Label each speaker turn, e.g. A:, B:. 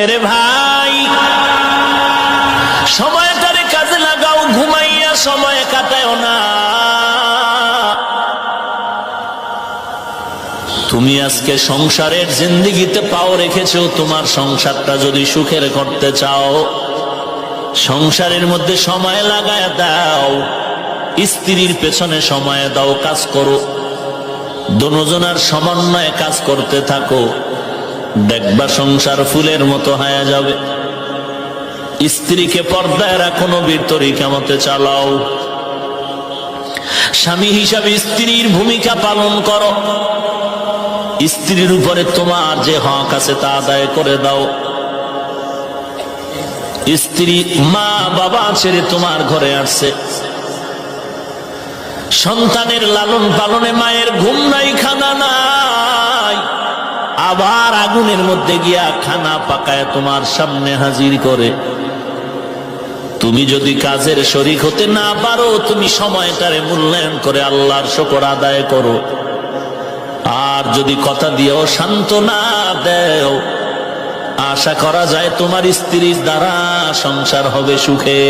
A: এরে ভাই, সময়টারে কাজে লাগাও, ঘুমাইয়া সময় কাটায়ও না। তুমি আজকে সংসারের জিন্দেগিতে পাও রেখেছো, তোমার সংসারটা যদি সুখের করতে চাও, সংসারের মধ্যে সময় লাগায় দাও, স্ত্রীর পেছনে সময় দাও, কাজ করো, দুজনের সমন্বয়ে কাজ করতে থাকো, দেখবা সংসার ফুলের মতো হয়ে যাবে। স্ত্রীকে পর্দায় রাখো, নবীর তরিকা মতে চালাও। স্বামী হিসাবে স্ত্রীর ভূমিকা পালন করো, স্ত্রীর উপরে তোমার যে হক আছে তা আদায় করে দাও। স্ত্রী মা বাবা ছেড়ে তোমার ঘরে আসছে, সন্তানের লালন পালনে মায়ের ঘুম নাই, খানা নাই, আবার আগুনের মধ্যে গিয়া খানা পাকায় তোমার সামনে হাজির করে। তুমি যদি কাজের শরীক হতে না পারো, তুমি সময়টারে মূল্যায়ন করে আল্লাহর শুকর আদায় করো। আর যদি কথা দিয়েও সান্ত্বনা দেও, আশা করা যায় তোমার স্ত্রীর দ্বারা সংসার হবে সুখে।